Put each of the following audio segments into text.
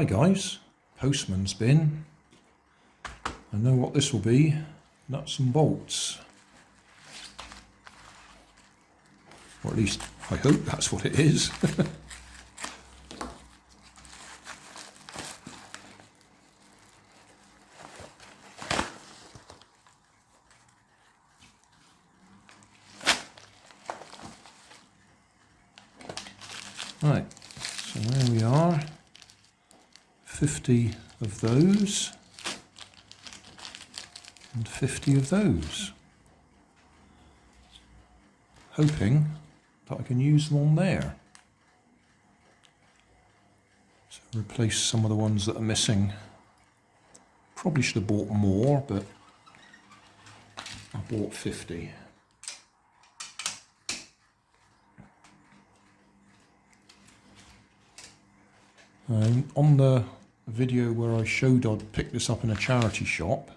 Hi guys, postman's bin. I know what this will be, nuts and bolts. Or at least I hope that's what it is. Right, so there we are, 50 of those and 50 of those. Hoping that I can use them on there. So replace some of the ones that are missing. Probably should have bought more, but I bought 50. On the video where I showed I'd picked this up in a charity shop,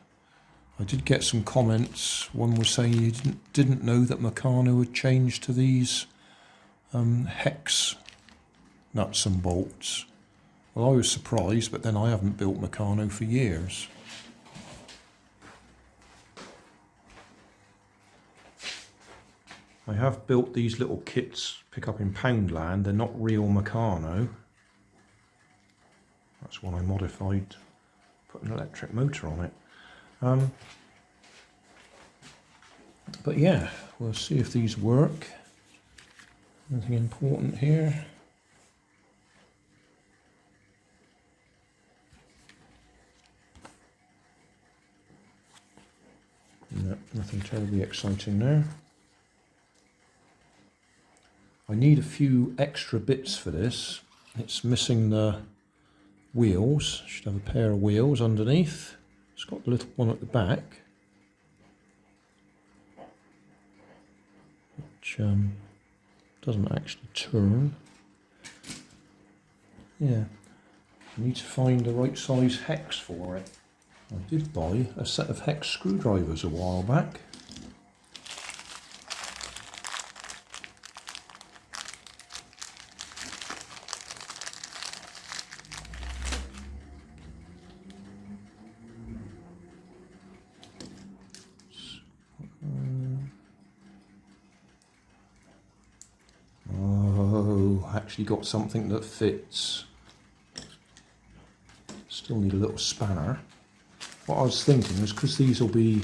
I did get some comments. One was saying he didn't know that Meccano had changed to these hex nuts and bolts. Well, I was surprised, but then I haven't built Meccano for years. I have built these little kits, pick up in Poundland. They're not real Meccano. That's one I modified, put an electric motor on it. But yeah, we'll see if these work. Anything important here? No, nothing terribly exciting there. I need a few extra bits for this. It's missing the wheels. Should have a pair of wheels underneath. It's got the little one at the back, which doesn't actually turn. Yeah, I need to find the right size hex for it. I did buy a set of hex screwdrivers a while back. Actually got something that fits. Still need a little spanner. What I was thinking is, because these will be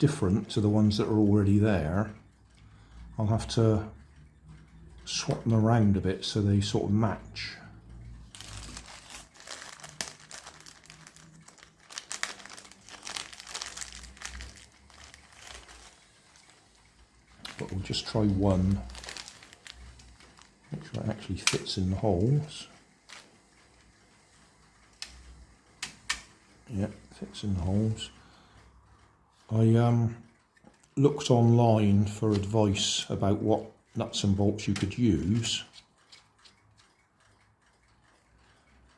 different to the ones that are already there, I'll have to swap them around a bit so they sort of match. But we'll just try one. Make sure it actually fits in the holes. Yeah, fits in the holes. I looked online for advice about what nuts and bolts you could use,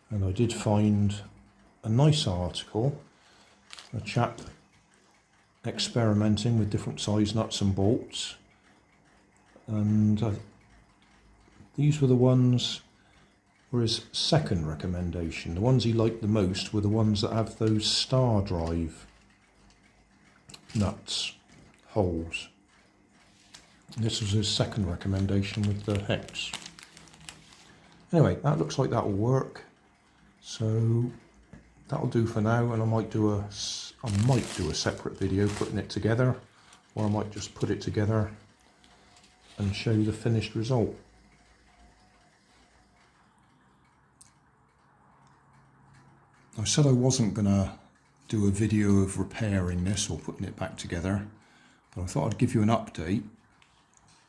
and I did find a nice article, a chap experimenting with different size nuts and bolts, and these were the ones, were his second recommendation. The ones he liked the most were the ones that have those star drive nuts, holes. And this was his second recommendation with the hex. Anyway, that looks like that will work. So that'll do for now, and I might do a separate video putting it together, or I might just put it together and show you the finished result. I said I wasn't going to do a video of repairing this or putting it back together, but I thought I'd give you an update.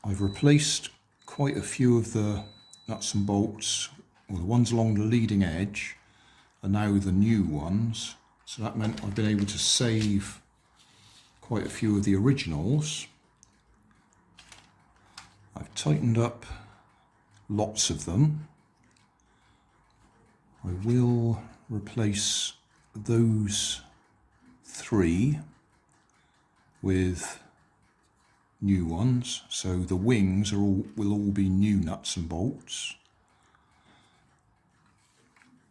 I've replaced quite a few of the nuts and bolts, or the ones along the leading edge are now the new ones, so that meant I've been able to save quite a few of the originals. I've tightened up lots of them. I will replace those 3 with new ones, so the wings will all be new nuts and bolts.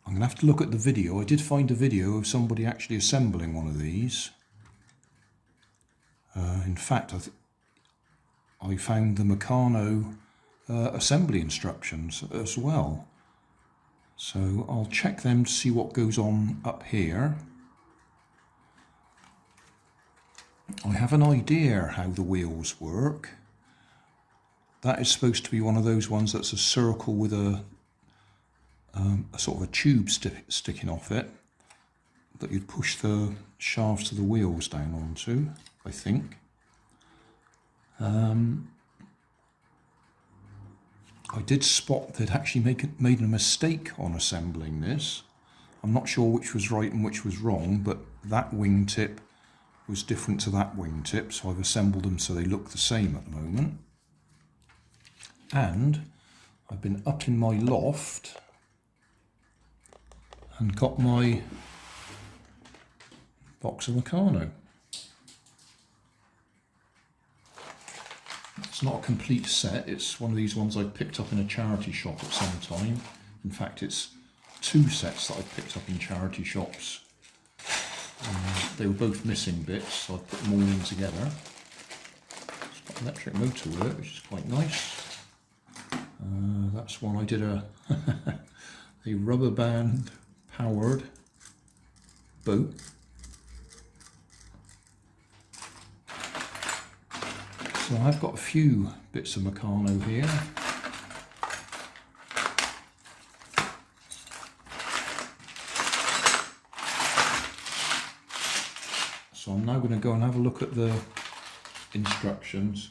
I'm going to have to look at the video. I did find a video of somebody actually assembling one of these. In fact, I found the Meccano assembly instructions as well. So I'll check them to see what goes on up here. I have an idea how the wheels work. That is supposed to be one of those ones that's a circle with a sort of a tube sticking off it that you'd push the shafts of the wheels down onto, I think. I did spot they'd actually made a mistake on assembling this. I'm not sure which was right and which was wrong, but that wingtip was different to that wingtip, so I've assembled them so they look the same at the moment. And I've been up in my loft and got my box of Meccano. It's not a complete set, it's one of these ones I picked up in a charity shop at some time. In fact, it's two sets that I picked up in charity shops. They were both missing bits, so I put them all in together. It's got electric motor with it, which is quite nice. That's one I did a rubber band powered boat. So I've got a few bits of Meccano here. So I'm now going to go and have a look at the instructions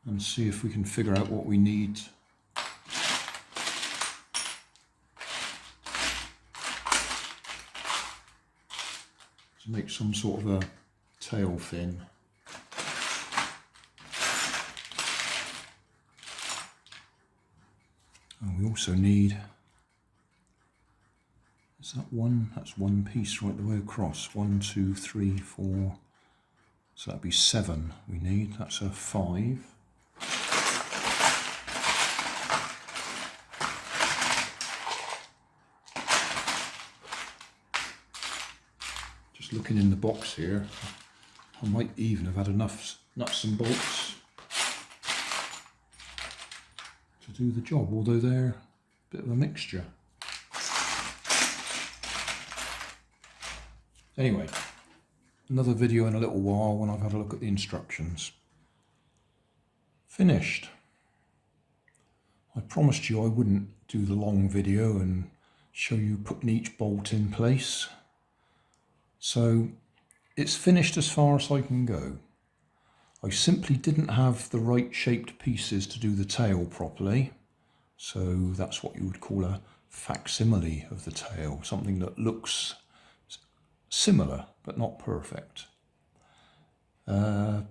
and see if we can figure out what we need to make some sort of a tail fin. And we also need, is that one? That's one piece right the way across. 1, 2, 3, 4. So that'd be 7 we need. That's a 5. Just looking in the box here, I might even have had enough nuts and bolts to do the job, although they're a bit of a mixture. Anyway, another video in a little while when I've had a look at the instructions. Finished. I promised you I wouldn't do the long video and show you putting each bolt in place. So it's finished as far as I can go. I simply didn't have the right shaped pieces to do the tail properly. So that's what you would call a facsimile of the tail, something that looks similar but not perfect. I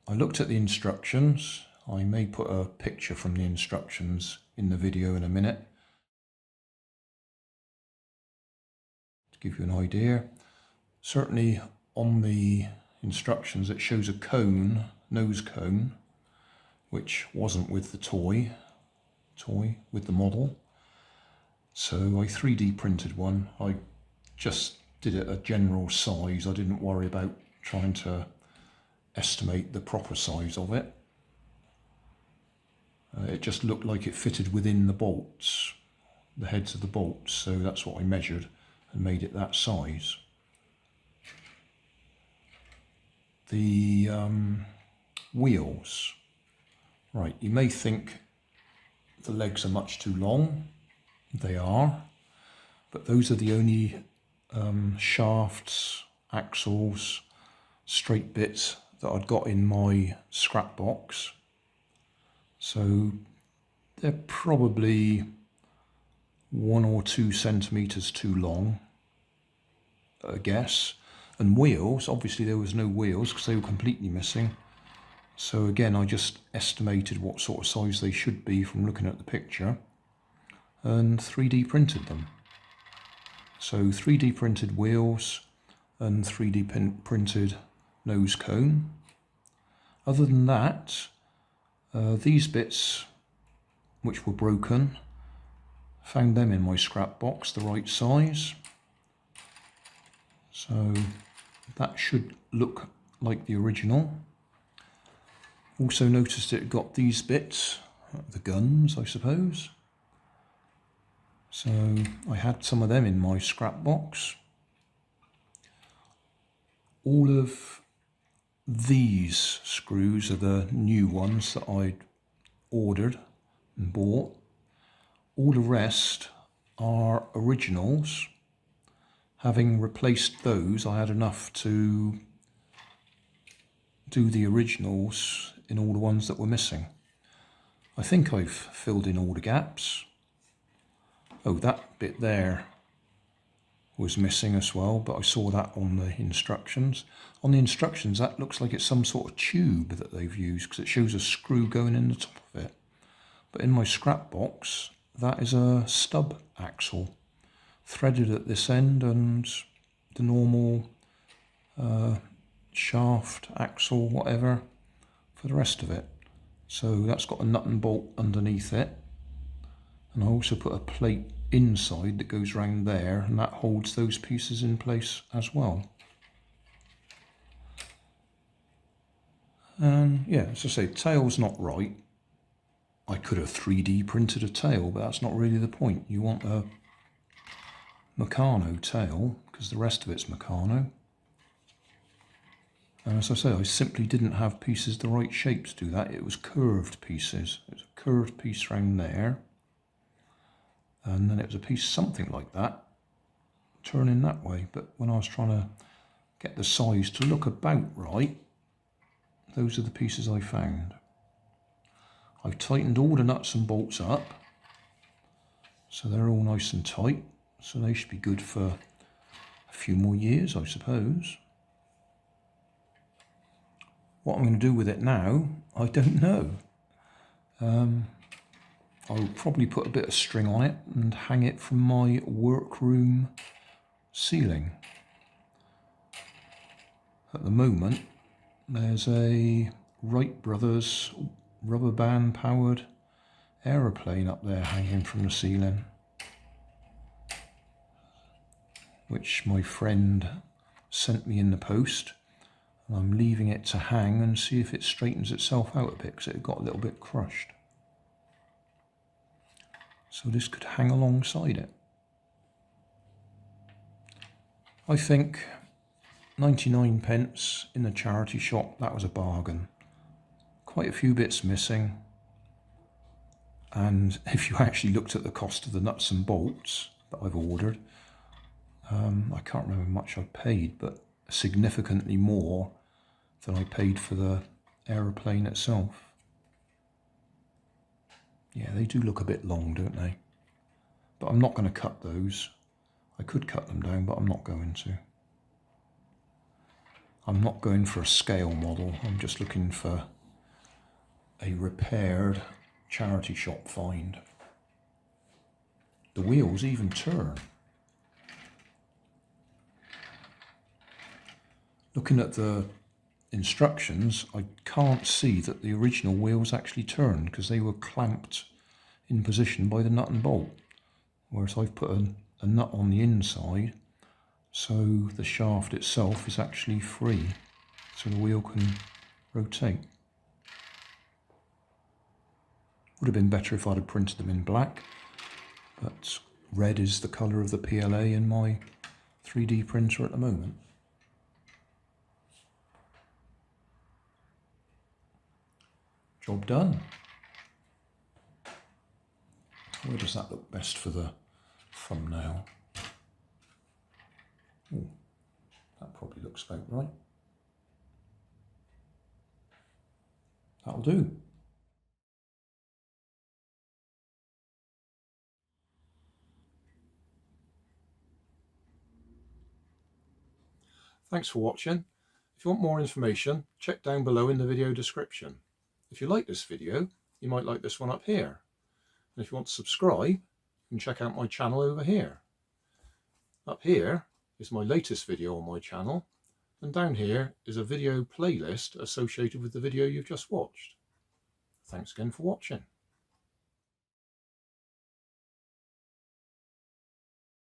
looked at the instructions. I may put a picture from the instructions in the video in a minute to give you an idea. Certainly on the instructions it shows a cone, nose cone, which wasn't with the toy with the model. So I 3D printed one. I just did it a general size. I didn't worry about trying to estimate the proper size of it. It just looked like it fitted within the bolts, the heads of the bolts, so that's what I measured and made it that size. The wheels. Right, you may think the legs are much too long. They are, but those are the only shafts, axles, straight bits that I'd got in my scrap box. So they're probably 1 or 2 centimeters too long, I guess. And wheels, obviously there was no wheels because they were completely missing. So again, I just estimated what sort of size they should be from looking at the picture and 3D printed them. So 3D printed wheels and 3D printed nose cone. Other than that, these bits which were broken, Found them in my scrap box, the right size. So that should look like the original. Also noticed it got these bits, the guns I suppose. So I had some of them in my scrap box. All of these screws are the new ones that I'd ordered and bought. All the rest are originals. Having replaced those, I had enough to do the originals in all the ones that were missing. I think I've filled in all the gaps. Oh, that bit there was missing as well, but I saw that on the instructions. On the instructions, that looks like it's some sort of tube that they've used because it shows a screw going in the top of it. But in my scrap box, that is a stub axle, threaded at this end, and the normal shaft, axle, whatever, for the rest of it. So that's got a nut and bolt underneath it. And I also put a plate inside that goes round there, and that holds those pieces in place as well. And yeah, as I say, tail's not right. I could have 3D printed a tail, but that's not really the point. You want a Meccano tail, because the rest of it's Meccano. And as I say, I simply didn't have pieces the right shape to do that. It was curved pieces. It was a curved piece round there. And then it was a piece something like that, turning that way. But when I was trying to get the size to look about right, those are the pieces I found. I've tightened all the nuts and bolts up, so they're all nice and tight. So they should be good for a few more years, I suppose. What I'm going to do with it now, I don't know. I'll probably put a bit of string on it and hang it from my workroom ceiling. At the moment, there's a Wright Brothers rubber band powered aeroplane up there hanging from the ceiling, which my friend sent me in the post. And I'm leaving it to hang and see if it straightens itself out a bit, because it got a little bit crushed. So this could hang alongside it. I think 99p in the charity shop, that was a bargain. Quite a few bits missing. And if you actually looked at the cost of the nuts and bolts that I've ordered, I can't remember how much I paid, but significantly more than I paid for the aeroplane itself. Yeah, they do look a bit long, don't they? But I'm not going to cut those. I could cut them down, but I'm not going to. I'm not going for a scale model. I'm just looking for a repaired charity shop find. The wheels even turn. Looking at the instructions, I can't see that the original wheels actually turned because they were clamped in position by the nut and bolt, whereas I've put a nut on the inside, so the shaft itself is actually free, so the wheel can rotate. Would have been better if I'd have printed them in black, but red is the colour of the PLA in my 3D printer at the moment. Job done. Where does that look best for the thumbnail? Ooh, that probably looks about right. That'll do. Thanks for watching. If you want more information, check down below in the video description. If you like this video, you might like this one up here. And if you want to subscribe, you can check out my channel over here. Up here is my latest video on my channel, and down here is a video playlist associated with the video you've just watched. Thanks again for watching.